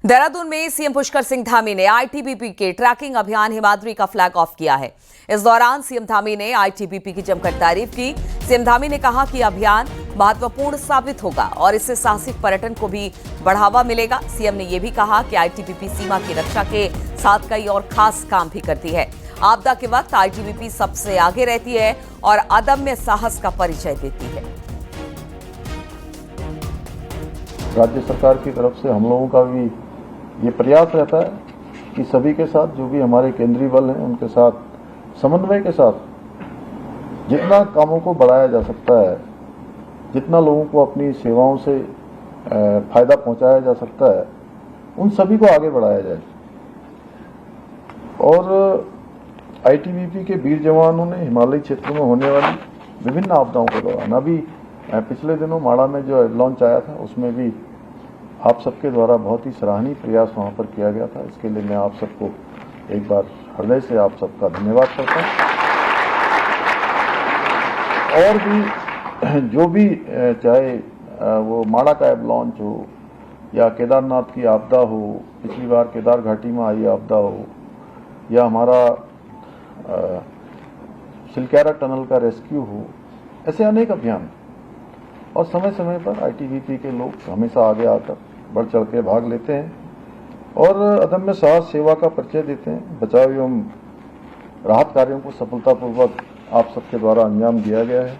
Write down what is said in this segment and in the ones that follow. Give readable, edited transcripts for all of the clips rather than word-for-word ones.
देहरादून में सीएम पुष्कर सिंह धामी ने आईटीबीपी के ट्रैकिंग अभियान हिमाद्री का फ्लैग ऑफ किया है। इस दौरान सीएम धामी ने आईटीबीपी की जमकर तारीफ की। सीएम धामी ने कहा कि अभियान महत्वपूर्ण साबित होगा और इससे साहसिक पर्यटन को भी बढ़ावा मिलेगा। सीएम ने यह भी कहा कि आईटीबीपी सीमा की रक्षा के साथ कई और खास काम भी करती है। आपदा के वक्त आईटीबीपी सबसे आगे रहती है और अदम्य साहस का परिचय देती है। राज्य सरकार की तरफ से हम लोगों का भी ये प्रयास रहता है कि सभी के साथ, जो भी हमारे केंद्रीय बल हैं, उनके साथ समन्वय के साथ जितना कामों को बढ़ाया जा सकता है, जितना लोगों को अपनी सेवाओं से फायदा पहुंचाया जा सकता है, उन सभी को आगे बढ़ाया जाए। और आईटीबीपी के वीर जवानों ने हिमालयी क्षेत्रों में होने वाली विभिन्न आपदाओं के दौरान, अभी पिछले दिनों माड़ा में जो लॉन्च आया था, उसमें भी आप सबके द्वारा बहुत ही सराहनीय प्रयास वहां पर किया गया था। इसके लिए मैं आप सबको एक बार हृदय से आप सबका धन्यवाद करता हूं। और भी जो भी, चाहे वो माड़ा का लॉन्च हो या केदारनाथ की आपदा हो, पिछली बार केदार घाटी में आई आपदा हो, या हमारा सिलक्यारा टनल का रेस्क्यू हो, ऐसे अनेक अभियान। और समय समय पर आईटीबीपी के लोग हमेशा आगे आकर बढ़ चढ़ के भाग लेते हैं और अदम्य साहस सेवा का परिचय देते हैं। बचाव एवं राहत कार्यों को सफलतापूर्वक आप सबके द्वारा अंजाम दिया गया है।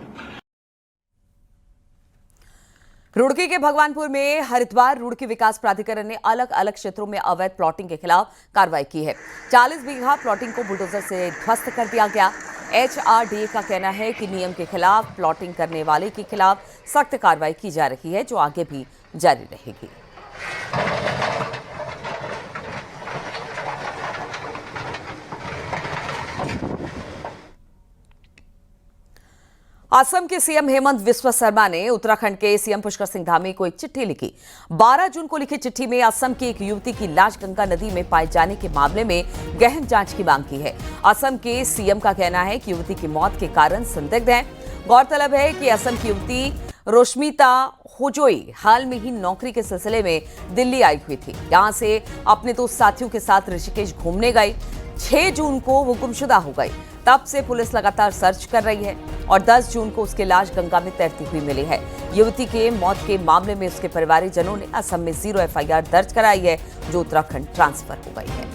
रुड़की के भगवानपुर में हरिद्वार रुड़की विकास प्राधिकरण ने अलग अलग क्षेत्रों में अवैध प्लॉटिंग के खिलाफ कार्रवाई की है। 40 बीघा प्लॉटिंग को बुलडोजर से ध्वस्त कर दिया गया। एचआरडीए का कहना है कि नियम के खिलाफ प्लॉटिंग करने वाले के खिलाफ सख्त कार्रवाई की जा रही है, जो आगे भी जारी रहेगी। असम के सीएम हेमंत बिस्वा शर्मा ने उत्तराखंड के सीएम पुष्कर सिंह धामी को एक चिट्ठी लिखी। 12 जून को लिखी चिट्ठी में असम की एक युवती की लाश गंगा नदी में पाए जाने के मामले में गहन जांच की मांग की है। असम के सीएम का कहना है कि युवती की मौत के कारण संदिग्ध हैं। गौरतलब है कि असम की युवती रोशमिता होजोई हाल में ही नौकरी के सिलसिले में दिल्ली आई हुई थी। यहां से अपने 2 साथियों के साथ ऋषिकेश घूमने गई। 6 जून को वो गुमशुदा हो गई। तब से पुलिस लगातार सर्च कर रही है और 10 जून को उसकी लाश गंगा में तैरती हुई मिली है। युवती के मौत के मामले में उसके परिवारजनों ने असम में 0 एफआईआर दर्ज कराई है, जो उत्तराखंड ट्रांसफर हो गई है।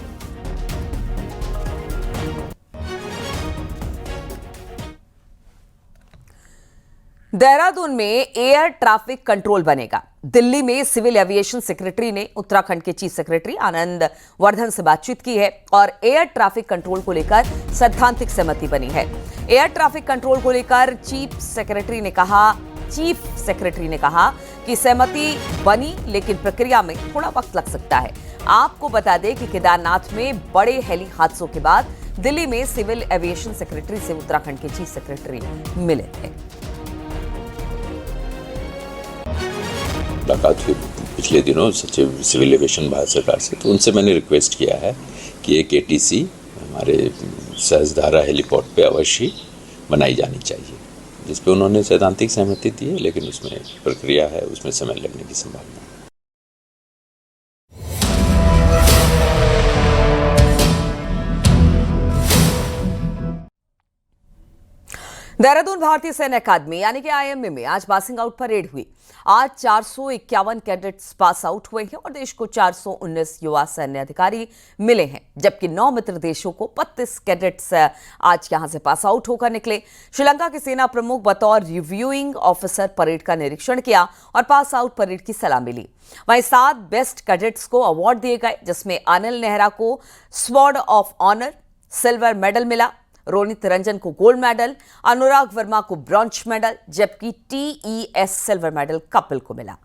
देहरादून में एयर ट्रैफिक कंट्रोल बनेगा। दिल्ली में सिविल एविएशन सेक्रेटरी ने उत्तराखंड के चीफ सेक्रेटरी आनंद वर्धन से बातचीत की है और एयर ट्रैफिक कंट्रोल को लेकर सैद्धांतिक सहमति बनी है। एयर ट्रैफिक कंट्रोल को लेकर चीफ सेक्रेटरी ने कहा कि सहमति बनी, लेकिन प्रक्रिया में थोड़ा वक्त लग सकता है। आपको बता दें कि केदारनाथ में बड़े हेली हादसों के बाद दिल्ली में सिविल एविएशन सेक्रेटरी से उत्तराखंड के चीफ सेक्रेटरी मिले थे। मुलाकात हुई पिछले दिनों सचिव सिविल एविएशन भारत सरकार से, तो उनसे मैंने रिक्वेस्ट किया है कि एक एटीसी हमारे सहस्त्रधारा हेलीपोर्ट पे अवश्य बनाई जानी चाहिए, जिस पे उन्होंने सैद्धांतिक सहमति दी है, लेकिन उसमें प्रक्रिया है, उसमें समय लगने की संभावना है। देहरादून भारतीय सैन्य अकादमी यानी कि आईएमए में आज पासिंग आउट परेड हुई। आज 451 कैडेट्स पास आउट हुए हैं और देश को 419 युवा सैन्य अधिकारी मिले हैं, जबकि 9 मित्र देशों को 32 कैडेट्स आज यहां से पास आउट होकर निकले। श्रीलंका के सेना प्रमुख बतौर रिव्यूइंग ऑफिसर परेड का निरीक्षण किया और पास आउट परेड की सलाह मिली। वहीं 7 बेस्ट कैडेट्स को अवार्ड दिए गए, जिसमें अनिल नेहरा को sword of honour silver medal मिला, रोनित रंजन को गोल्ड मेडल, अनुराग वर्मा को ब्रॉन्ज मेडल, जबकि टीईएस सिल्वर मेडल कपिल को मिला।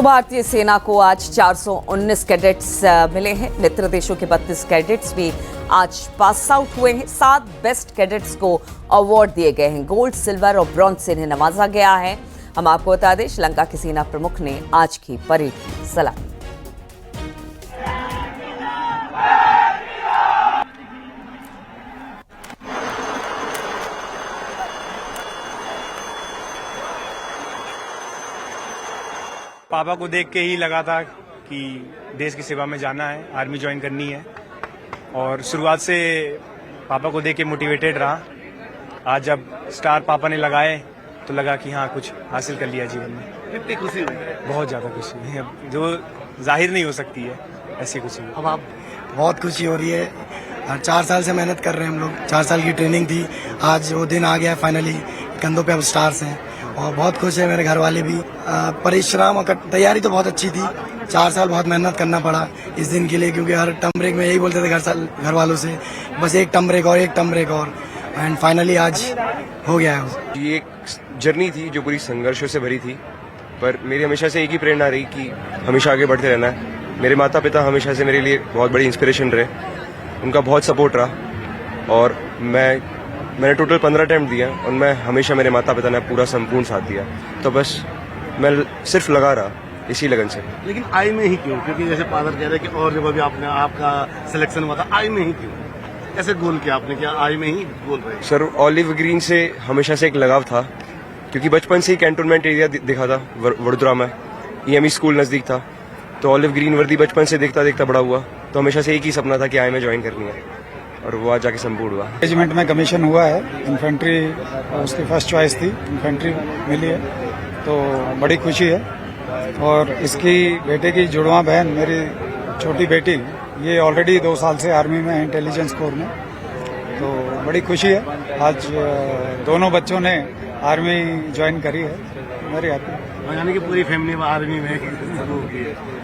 तो भारतीय सेना को आज 419 कैडेट्स मिले हैं। मित्र देशों के 32 कैडेट्स भी आज पास आउट हुए हैं। 7 बेस्ट कैडेट्स को अवार्ड दिए गए हैं। गोल्ड, सिल्वर और ब्रॉन्ज से इन्हें नवाजा गया है। हम आपको बता दें, श्रीलंका के सेना प्रमुख ने आज की परेड की सलामी। पापा को देख के ही लगा था कि देश की सेवा में जाना है, आर्मी ज्वाइन करनी है और शुरुआत से पापा को देख के मोटिवेटेड रहा। आज जब स्टार पापा ने लगाए तो लगा कि हाँ, कुछ हासिल कर लिया जीवन में। कितनी खुशी हुई? बहुत ज़्यादा खुशी हुई है, जो जाहिर नहीं हो सकती है, ऐसी खुशी हुई। अब आप बहुत खुशी हो रही है। 4 साल से मेहनत कर रहे हैं हम लोग, 4 साल की ट्रेनिंग थी, आज वो दिन आ गया है फाइनली। कंधों पे अब स्टार्स हैं और बहुत खुश है मेरे घर वाले भी। परिश्रम और तैयारी तो बहुत अच्छी थी। 4 साल बहुत मेहनत करना पड़ा इस दिन के लिए, क्योंकि हर टर्म ब्रेक में यही बोलते थे घर वालों से, बस एक टर्म ब्रेक और एक टर्म ब्रेक और, एंड फाइनली आज हो गया है। ये एक जर्नी थी जो पूरी संघर्षों से भरी थी, पर मेरी हमेशा से एक ही प्रेरणा रही कि हमेशा आगे बढ़ते रहना है। मेरे माता पिता हमेशा से मेरे लिए बहुत बड़ी इंस्पिरेशन रहे, उनका बहुत सपोर्ट रहा और मैंने टोटल 15 अटेम्प्ट दिया और मैं हमेशा मेरे माता पिता ने पूरा संपूर्ण साथ दिया, तो बस मैं सिर्फ लगा रहा इसी लगन से। लेकिन आई में ही क्यों? क्योंकि जैसे फादर कह रहे हैं कि और जब अभी आपका सिलेक्शन हुआ था, आई में ही क्यों? ऐसे गोल किया आपने, क्या आई में ही गोल रहे? सर, ऑलिव ग्रीन से हमेशा से एक लगाव था, क्योंकि बचपन से ही कैंटोनमेंट एरिया दिखा था वडोदरा में, EME स्कूल नजदीक था, तो ऑलिव ग्रीन वर्दी बचपन से देखता देखता बड़ा हुआ, तो हमेशा से एक ही सपना था कि आई में ज्वाइन करनी है और वो आज जाके संपूर्ण हुआ। रेजिमेंट में कमीशन हुआ है, इन्फेंट्री उसकी फर्स्ट चॉइस थी, इन्फेंट्री मिली है, तो बड़ी खुशी है। और इसकी बेटे की जुड़वा बहन, मेरी छोटी बेटी, ये ऑलरेडी 2 साल से आर्मी में है, इंटेलिजेंस कोर में, तो बड़ी खुशी है। आज दोनों बच्चों ने आर्मी ज्वाइन करी है, वेरी हैप्पी। यानी कि पूरी फैमिली में आर्मी में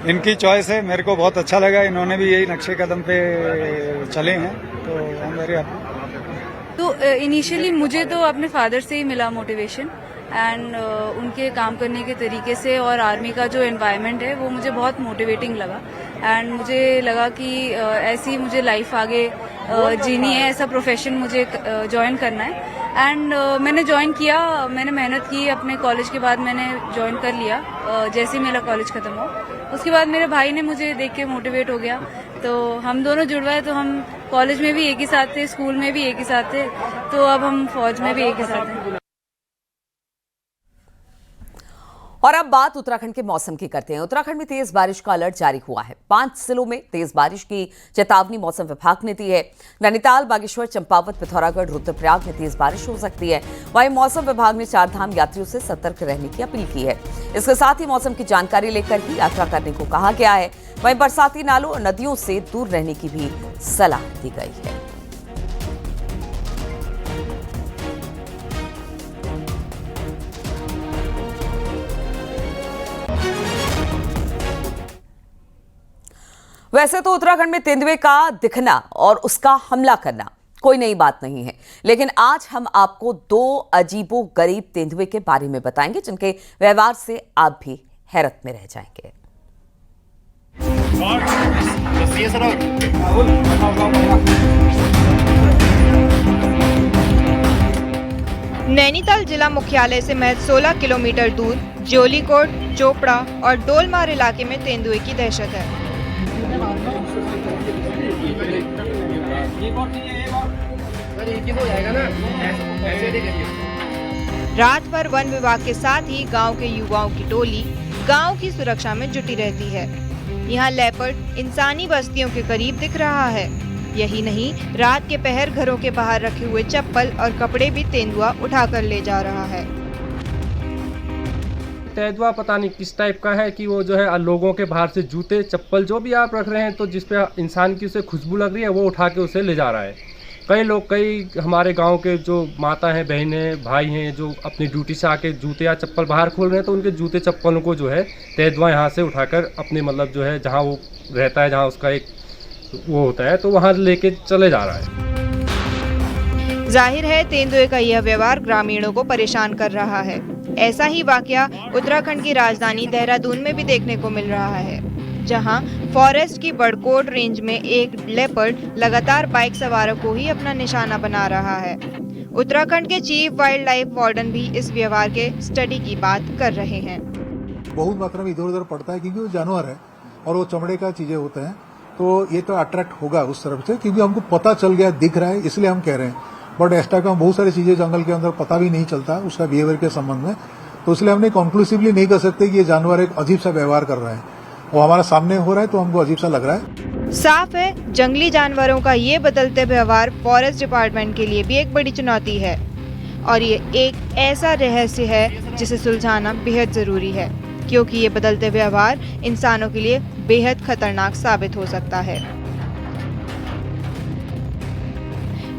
इनकी चॉइस है, मेरे को बहुत अच्छा लगा, इन्होंने भी यही नक्शे कदम पे चले हैं, तो आई एम वेरी हैप्पी। तो इनिशियली मुझे तो अपने फादर से ही मिला मोटिवेशन, एंड उनके काम करने के तरीके से और आर्मी का जो एनवायरनमेंट है वो मुझे बहुत मोटिवेटिंग लगा। एंड मुझे लगा कि ऐसी मुझे लाइफ आगे जीनी है, ऐसा प्रोफेशन मुझे ज्वाइन करना है। एंड मैंने ज्वाइन किया, मैंने मेहनत की, अपने कॉलेज के बाद मैंने ज्वाइन कर लिया। जैसे ही मेरा कॉलेज खत्म हुआ उसके बाद मेरे भाई ने मुझे देख के मोटिवेट हो गया, तो हम दोनों जुड़वाए। तो हम कॉलेज में भी एक ही साथ थे, स्कूल में भी एक ही साथ थे, तो अब हम फौज में भी एक ही साथ हैं। और अब बात उत्तराखंड के मौसम की करते हैं। उत्तराखंड में तेज बारिश का अलर्ट जारी हुआ है। 5 जिलों में तेज बारिश की चेतावनी मौसम विभाग ने दी है। नैनीताल, बागेश्वर, चंपावत, पिथौरागढ़, रुद्रप्रयाग में तेज बारिश हो सकती है। वहीं मौसम विभाग ने 4 धाम यात्रियों से सतर्क रहने की अपील की है। इसके साथ ही मौसम की जानकारी लेकर ही यात्रा करने को कहा गया है। वहीं बरसाती नालों और नदियों से दूर रहने की भी सलाह दी गई है। वैसे तो उत्तराखंड में तेंदुए का दिखना और उसका हमला करना कोई नई बात नहीं है, लेकिन आज हम आपको 2 अजीबो गरीब तेंदुए के बारे में बताएंगे जिनके व्यवहार से आप भी हैरत में रह जाएंगे। नैनीताल जिला मुख्यालय से महज 16 किलोमीटर दूर जोलीकोट, चोपड़ा और डोलमार इलाके में तेंदुए की दहशत है। रात भर वन विभाग के साथ ही गांव के युवाओं की टोली गांव की सुरक्षा में जुटी रहती है। यहाँ लेपर्ड इंसानी बस्तियों के करीब दिख रहा है। यही नहीं, रात के पहर घरों के बाहर रखे हुए चप्पल और कपड़े भी तेंदुआ उठाकर ले जा रहा है। तेंदुआ पता नहीं किस टाइप का है कि वो जो है लोगों के बाहर से जूते, चप्पल जो भी आप रख रहे हैं, तो जिस पे इंसान की उसे खुशबू लग रही है, वो उठा के उसे ले जा रहा है। कई हमारे गांव के जो माता हैं, बहनें हैं, भाई हैं, जो अपनी ड्यूटी से आके जूते या चप्पल बाहर खोल रहे हैं, तो उनके जूते चप्पलों को जो है तेंदुआ यहाँ से उठाकर अपने मतलब जो है जहाँ वो रहता है, जहाँ उसका एक वो होता है, तो वहाँ लेके चले जा रहा है। जाहिर है तेंदुए का यह व्यवहार ग्रामीणों को परेशान कर रहा है। ऐसा ही वाकया उत्तराखंड की राजधानी देहरादून में भी देखने को मिल रहा है, जहां फॉरेस्ट की बड़कोट रेंज में एक लेपर्ड लगातार बाइक सवारों को ही अपना निशाना बना रहा है। उत्तराखंड के चीफ वाइल्ड लाइफ वार्डन भी इस व्यवहार के स्टडी की बात कर रहे हैं। बहुत मात्रा में इधर उधर पड़ता है क्योंकि वो जानवर है और वो चमड़े का चीजें होते हैं, तो ये तो अट्रैक्ट होगा उस तरफ से, क्योंकि हमको पता चल गया, दिख रहा है, इसलिए हम कह रहे हैं। बट इस टाइप का बहुत सारी चीजें जंगल के अंदर पता भी नहीं चलता उसका बिहेवियर के संबंध में, तो इसलिए हमने कंक्लूसिवली नहीं कर सकते कि ये जानवर एक अजीब सा व्यवहार कर रहा है। वो हमारा सामने हो रहा है तो हमको अजीब सा लग रहा है। साफ है, जंगली जानवरों का ये बदलते व्यवहार फॉरेस्ट डिपार्टमेंट के लिए भी एक बड़ी चुनौती है और ये एक ऐसा रहस्य है जिसे सुलझाना बेहद जरूरी है, क्योंकि ये बदलते व्यवहार इंसानों के लिए बेहद खतरनाक साबित हो सकता है।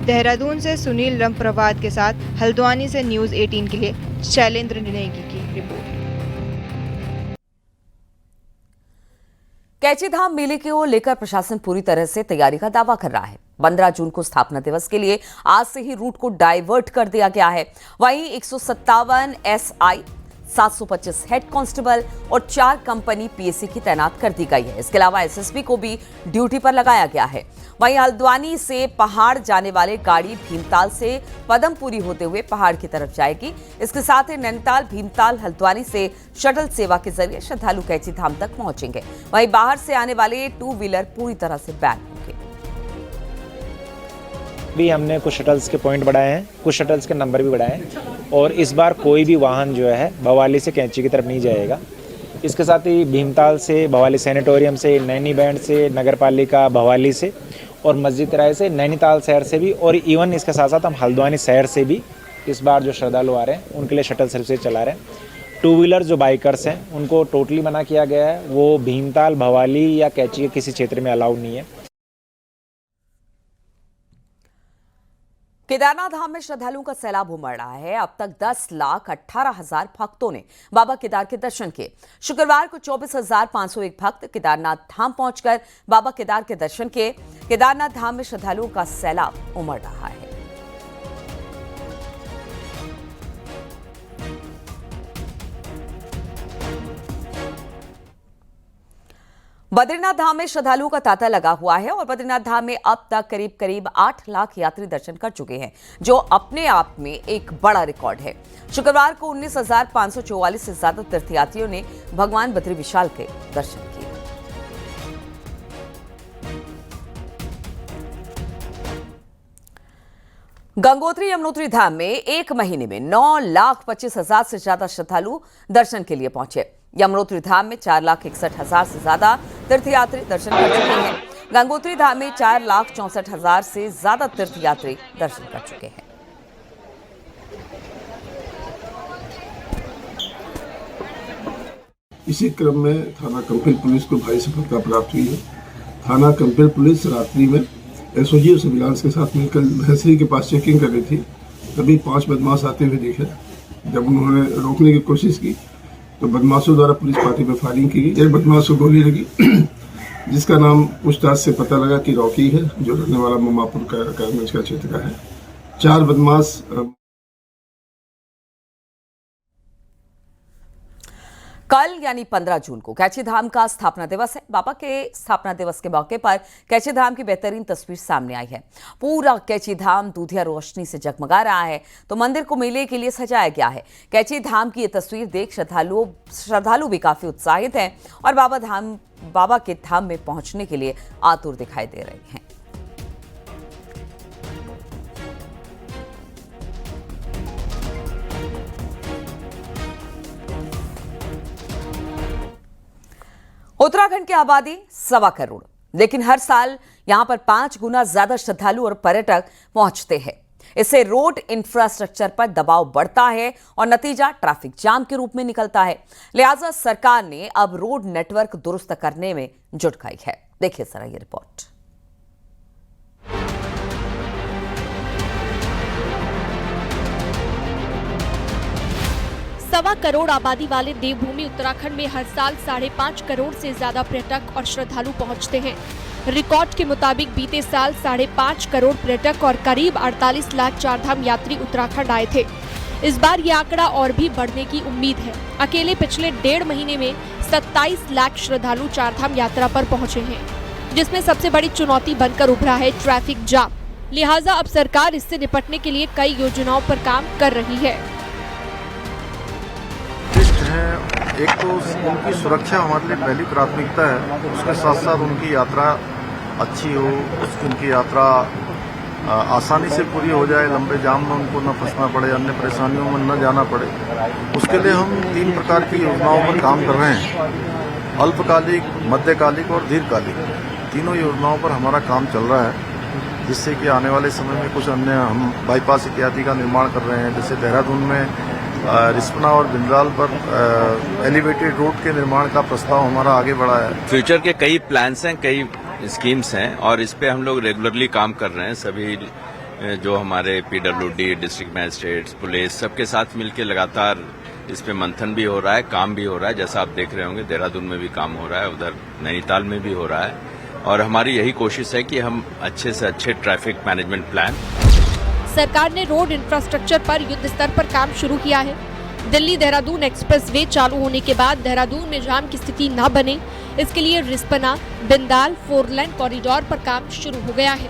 देहरादून से सुनील रमप्रभात के साथ हल्द्वानी से न्यूज़ 18 के लिए शैलेंद्र नेगी की रिपोर्ट। कैची धाम मेले को लेकर प्रशासन पूरी तरह से तैयारी का दावा कर रहा है। 15 जून को स्थापना दिवस के लिए आज से ही रूट को डाइवर्ट कर दिया गया है। वहीं 157 SI, 725 हेड कांस्टेबल और 4 कंपनी PSC की तैनात कर दी गई है। इसके अलावा SSB को भी ड्यूटी पर लगाया गया है। वहीं हल्द्वानी से पहाड़ जाने वाले गाड़ी भीमताल से पदमपुरी होते हुए पहाड़ की तरफ जाएगी। इसके साथ ही नैनीताल, भीमताल, हल्द्वानी से शटल सेवा के जरिए श्रद्धालु कैची धाम तक पहुंचेंगे। वहीं बाहर से आने वाले 2 व्हीलर पूरी तरह से बैन होंगे। भी हमने कुछ शटल्स के पॉइंट बढ़ाए हैं, कुछ शटल्स के नंबर भी बढ़ाए हैं और इस बार कोई भी वाहन जो है भवाली से कैंची की तरफ नहीं जाएगा। इसके साथ ही भीमताल से, भवाली सैनिटोरियम से, नैनी बैंड से, नगरपालिका भवाली से और मस्जिद राय से, नैनीताल शहर से भी और इवन इसके साथ साथ हम हल्द्वानी शहर से भी इस बार जो श्रद्धालु आ रहे हैं उनके लिए शटल सर्विस चला रहे हैं। 2 व्हीलर जो बाइकर्स हैं उनको टोटली मना किया गया है, वो भीमताल, भवाली या कैंची के किसी क्षेत्र में अलाउड नहीं है। केदारनाथ धाम में श्रद्धालुओं का सैलाब उमड़ रहा है। अब तक 10,18,000 भक्तों ने बाबा केदार के दर्शन किए। शुक्रवार को 24,501 भक्त केदारनाथ धाम पहुंचकर बाबा केदार के दर्शन किए। केदारनाथ धाम में श्रद्धालुओं का सैलाब उमड़ रहा है। बद्रीनाथ धाम में श्रद्धालुओं का तांता लगा हुआ है और बद्रीनाथ धाम में अब तक करीब 8 लाख यात्री दर्शन कर चुके हैं, जो अपने आप में एक बड़ा रिकॉर्ड है। शुक्रवार को 19,544 से ज्यादा तीर्थयात्रियों ने भगवान बद्री विशाल के दर्शन किए। गंगोत्री यमुनोत्री धाम में एक महीने में 9,25,000 से ज्यादा श्रद्धालु दर्शन के लिए पहुंचे। यमुनोत्री धाम में 4,61,000 से ज्यादा तीर्थयात्री दर्शन कर चुके हैं। गंगोत्री धाम में 4,64,000 से ज्यादा तीर्थयात्री दर्शन कर चुके हैं। इसी क्रम में थाना कंपिल पुलिस को भारी सफलता प्राप्त हुई है। थाना कंपिल पुलिस रात्रि में SOG और सर्विलांस के साथ मिलकर भैंसरी के पास चेकिंग कर रही थी, तभी 5 बदमाश आते हुए दिखे। जब उन्होंने रोकने की कोशिश की तो बदमाशों द्वारा पुलिस पार्टी पर फायरिंग की गई। एक बदमाश को गोली लगी, जिसका नाम पूछताछ से पता लगा कि रॉकी है, जो रहने वाला मुमापुर कायमगंज का क्षेत्र का है। 4 बदमाश कल यानी 15 जून को कैची धाम का स्थापना दिवस है। बाबा के स्थापना दिवस के मौके पर कैची धाम की बेहतरीन तस्वीर सामने आई है। पूरा कैची धाम दूधिया रोशनी से जगमगा रहा है, तो मंदिर को मेले के लिए सजाया गया है। कैची धाम की ये तस्वीर देख श्रद्धालु भी काफी उत्साहित हैं और बाबा के धाम में पहुंचने के लिए आतुर दिखाई दे रहे हैं। उत्तराखंड की आबादी 1.25 करोड़, लेकिन हर साल यहां पर 5 गुना ज्यादा श्रद्धालु और पर्यटक पहुंचते हैं। इससे रोड इंफ्रास्ट्रक्चर पर दबाव बढ़ता है और नतीजा ट्रैफिक जाम के रूप में निकलता है। लिहाजा सरकार ने अब रोड नेटवर्क दुरुस्त करने में जुट गई है। देखिए जरा ये रिपोर्ट। सवा करोड़ आबादी वाले देवभूमि उत्तराखंड में हर साल 5.5 करोड़ से ज्यादा पर्यटक और श्रद्धालु पहुंचते हैं। रिकॉर्ड के मुताबिक बीते साल 5.5 करोड़ पर्यटक और करीब 48 लाख चारधाम यात्री उत्तराखंड आए थे। इस बार ये आंकड़ा और भी बढ़ने की उम्मीद है। अकेले पिछले 1.5 महीने में 27 लाख श्रद्धालु चारधाम यात्रा पर पहुंचे हैं, जिसमें सबसे बड़ी चुनौती बनकर उभरा है ट्रैफिक जाम। लिहाजा अब सरकार इससे निपटने के लिए कई योजनाओं पर काम कर रही है। एक तो उनकी सुरक्षा हमारे लिए पहली प्राथमिकता है, उसके साथ साथ उनकी यात्रा अच्छी हो, उनकी यात्रा आसानी से पूरी हो जाए, लंबे जाम में उनको न फंसना पड़े, अन्य परेशानियों में न जाना पड़े। उसके लिए हम 3 प्रकार की योजनाओं पर काम कर रहे हैं, अल्पकालिक, मध्यकालिक और दीर्घकालिक। तीनों योजनाओं पर हमारा काम चल रहा है, जिससे कि आने वाले समय में कुछ अन्य हम बाईपास इत्यादि का निर्माण कर रहे हैं। जैसे देहरादून में रिस्पना और बिंद्राल पर एलिवेटेड रोड के निर्माण का प्रस्ताव हमारा आगे बढ़ा है। फ्यूचर के कई प्लान्स हैं, कई स्कीम्स हैं और इस पे हम लोग रेगुलरली काम कर रहे हैं। सभी जो हमारे पीडब्ल्यूडी, डिस्ट्रिक्ट मैजिस्ट्रेट्स, पुलिस, सबके साथ मिलकर लगातार इस पे मंथन भी हो रहा है, काम भी हो रहा है। जैसा आप देख रहे होंगे देहरादून में भी काम हो रहा है, उधर नैनीताल में भी हो रहा है और हमारी यही कोशिश है कि हम अच्छे से अच्छे ट्रैफिक मैनेजमेंट प्लान। सरकार ने रोड इंफ्रास्ट्रक्चर पर युद्ध स्तर पर काम शुरू किया है। दिल्ली देहरादून एक्सप्रेसवे चालू होने के बाद देहरादून में जाम की स्थिति न बने, इसके लिए रिस्पना बिंदाल 4 लेन कॉरिडोर पर काम शुरू हो गया है।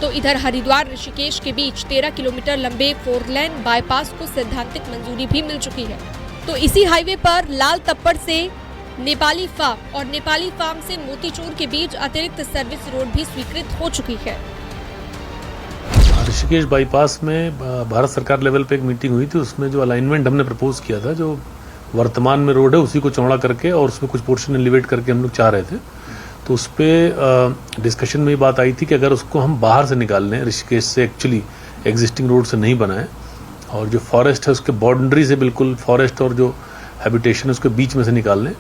तो इधर हरिद्वार ऋषिकेश के बीच 13 किलोमीटर लंबे 4 लेन बाईपास को सैद्धांतिक मंजूरी भी मिल चुकी है। तो इसी हाईवे पर लाल तप्पड़ से नेपाली फार्म और नेपाली फार्म से मोतीचूर के बीच अतिरिक्त सर्विस रोड भी स्वीकृत हो चुकी है। ऋषिकेश बाईपास में भारत सरकार लेवल पे एक मीटिंग हुई थी, उसमें जो अलाइनमेंट हमने प्रपोज किया था, जो वर्तमान में रोड है उसी को चौड़ा करके और उसमें कुछ पोर्शन एलिवेट करके हम लोग चाह रहे थे। तो उस पर डिस्कशन में ये बात आई थी कि अगर उसको हम बाहर से निकाल लें, ऋषिकेश से एक्चुअली एग्जिस्टिंग रोड से नहीं बनाएं और जो फॉरेस्ट है उसके बाउंड्री से बिल्कुल फॉरेस्ट और जो हैबिटेशन है उसके बीच में से निकाल लें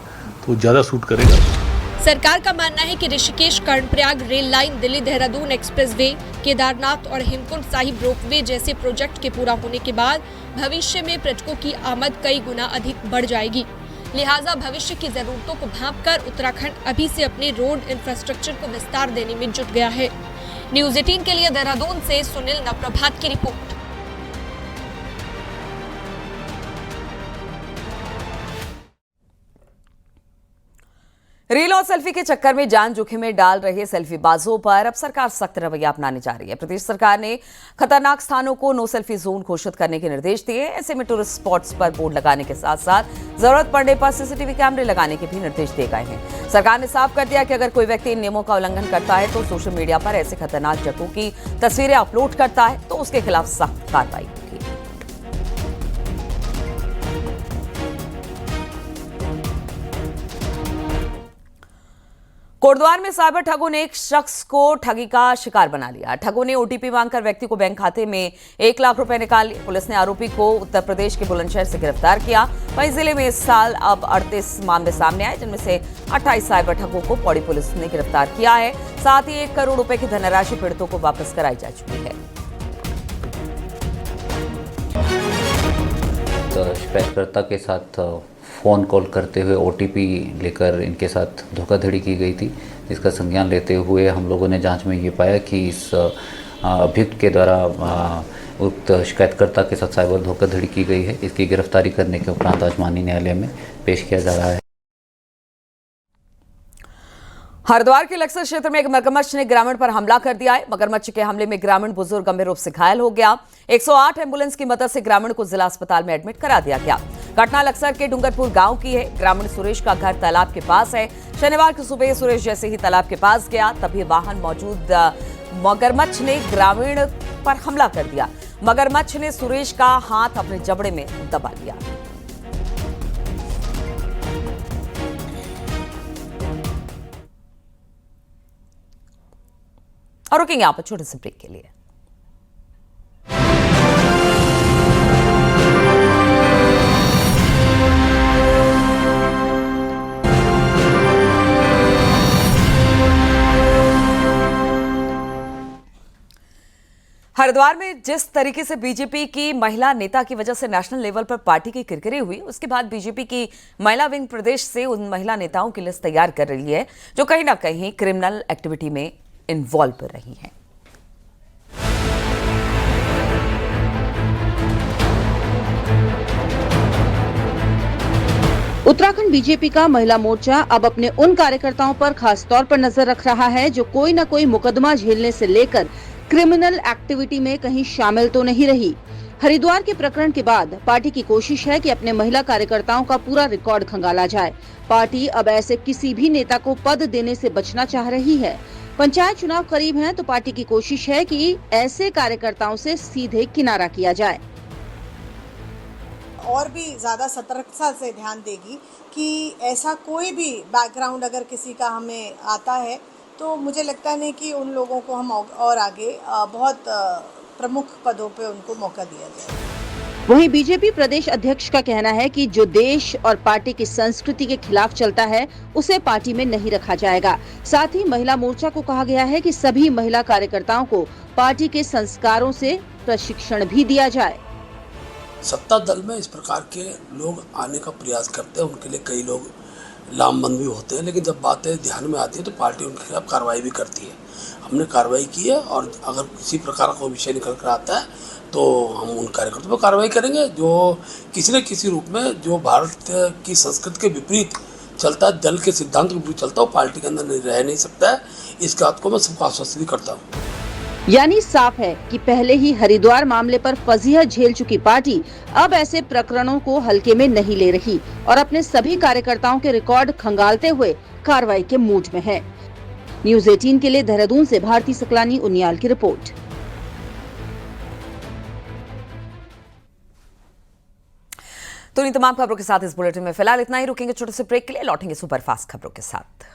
तो ज़्यादा सूट करेगा। सरकार का मानना है कि Rishikesh Karnaprayag rail line, Delhi Dehradun expressway, Kedarnath और हेमकुंड साहिब रोपवे जैसे प्रोजेक्ट के पूरा होने के बाद भविष्य में पर्यटकों की आमद कई गुना अधिक बढ़ जाएगी। लिहाजा भविष्य की जरूरतों को भांपकर उत्तराखंड अभी से अपने रोड इंफ्रास्ट्रक्चर को विस्तार देने में जुट गया है। न्यूज़ 18 के लिए देहरादून से सुनील नवप्रभात की रिपोर्ट। रील और सेल्फी के चक्कर में जान जोखिम में डाल रहे सेल्फीबाजों पर अब सरकार सख्त रवैया अपनाने जा रही है। प्रदेश सरकार ने खतरनाक स्थानों को नो सेल्फी जोन घोषित करने के निर्देश दिए। ऐसे में टूरिस्ट स्पॉट्स पर बोर्ड लगाने के साथ साथ जरूरत पड़ने पर सीसीटीवी कैमरे लगाने के भी निर्देश दिए गए हैं। सरकार ने साफ कर दिया कि अगर कोई व्यक्ति इन नियमों का उल्लंघन करता है तो सोशल मीडिया पर ऐसे खतरनाक जगहों की तस्वीरें अपलोड करता है तो उसके खिलाफ सख्त कार्रवाई होगी। कोटद्वार में साइबर ठगों ने एक शख्स को ठगी का शिकार बना लिया। ठगों ने ओटीपी मांगकर व्यक्ति को बैंक खाते में 1 लाख रुपए निकाल लिए। पुलिस ने आरोपी को उत्तर प्रदेश के बुलंदशहर से गिरफ्तार किया। वहीं जिले में इस साल अब 38 मामले सामने आए, जिनमें से 28 साइबर ठगों को पौड़ी पुलिस ने गिरफ्तार किया है। साथ ही 1 करोड़ रुपए की धनराशि पीड़ितों को वापस कराई जा चुकी है। तो शिकायतकर्ता के साथ फ़ोन कॉल करते हुए ओटीपी लेकर इनके साथ धोखाधड़ी की गई थी, जिसका संज्ञान लेते हुए हम लोगों ने जांच में ये पाया कि इस अभियुक्त के द्वारा उक्त शिकायतकर्ता के साथ साइबर धोखाधड़ी की गई है। इसकी गिरफ्तारी करने के उपरांत आज माननीय न्यायालय में पेश किया जा रहा है। हरिद्वार के लक्सर क्षेत्र में एक मगरमच्छ ने ग्रामीण पर हमला कर दिया है। मगरमच्छ के हमले में ग्रामीण बुजुर्ग गंभीर रूप से घायल हो गया। 108 एम्बुलेंस की मदद से ग्रामीण को जिला अस्पताल में एडमिट करा दिया गया। घटना लक्सर के डूंगरपुर गांव की है। ग्रामीण सुरेश का घर तालाब के पास है। शनिवार की सुबह सुरेश जैसे ही तालाब के पास गया तभी वाहन मौजूद मगरमच्छ ने ग्रामीण पर हमला कर दिया। मगरमच्छ ने सुरेश का हाथ अपने जबड़े में दबा लिया। और रुकेंगे यहाँ पर छोटे से ब्रेक के लिए। हरिद्वार में जिस तरीके से बीजेपी की महिला नेता की वजह से नेशनल लेवल पर पार्टी की किरकिरी हुई, उसके बाद बीजेपी की महिला विंग प्रदेश से उन महिला नेताओं की लिस्ट तैयार कर रही है जो कहीं ना कहीं क्रिमिनल एक्टिविटी में इन्वॉल्व रही हैं। उत्तराखंड बीजेपी का महिला मोर्चा अब अपने उन कार्यकर्ताओं पर खास तौर पर नजर रख रहा है जो कोई न कोई मुकदमा झेलने से लेकर क्रिमिनल एक्टिविटी में कहीं शामिल तो नहीं रही। हरिद्वार के प्रकरण के बाद पार्टी की कोशिश है कि अपने महिला कार्यकर्ताओं का पूरा रिकॉर्ड खंगाला जाए। पार्टी अब ऐसे किसी भी नेता को पद देने से बचना चाह रही है। पंचायत चुनाव करीब हैं तो पार्टी की कोशिश है कि ऐसे कार्यकर्ताओं से सीधे किनारा किया जाए। और भी ज़्यादा सतर्कता से ध्यान देगी कि ऐसा कोई भी बैकग्राउंड अगर किसी का हमें आता है तो मुझे लगता नहीं कि उन लोगों को हम और आगे बहुत प्रमुख पदों पे उनको मौका दिया जाए। वहीं बीजेपी प्रदेश अध्यक्ष का कहना है कि जो देश और पार्टी की संस्कृति के खिलाफ चलता है उसे पार्टी में नहीं रखा जाएगा। साथ ही महिला मोर्चा को कहा गया है कि सभी महिला कार्यकर्ताओं को पार्टी के संस्कारों से प्रशिक्षण भी दिया जाए। सत्ता दल में इस प्रकार के लोग आने का प्रयास करते हैं, उनके लिए कई लोग लामबंद भी होते हैं, लेकिन जब बातें ध्यान में आती है तो पार्टी उनके खिलाफ कार्रवाई भी करती है। हमने कार्रवाई की है और अगर किसी प्रकार का विषय निकल कर आता है तो हम उन कार्यकर्ताओं पर कार्रवाई करेंगे जो किसी न किसी रूप में जो भारत की संस्कृति के विपरीत चलता है, दल के सिद्धांत के विपरीत चलता है, वो पार्टी के अंदर रह नहीं सकता है। इस बात को मैं सबको आश्वस्त भी करता हूँ। यानी साफ है कि पहले ही हरिद्वार मामले पर फजीहत झेल चुकी पार्टी अब ऐसे प्रकरणों को हल्के में नहीं ले रही और अपने सभी कार्यकर्ताओं के रिकॉर्ड खंगालते हुए कार्रवाई के मूड में है। न्यूज़ 18 के लिए देहरादून से भारती सकलानी उनियाल की रिपोर्ट। तो इन तमाम खबरों के साथ इस बुलेटिन में फिलहाल इतना ही। रुकेंगे छोटे से ब्रेक के लिए, लौटेंगे सुपरफास्ट खबरों के साथ।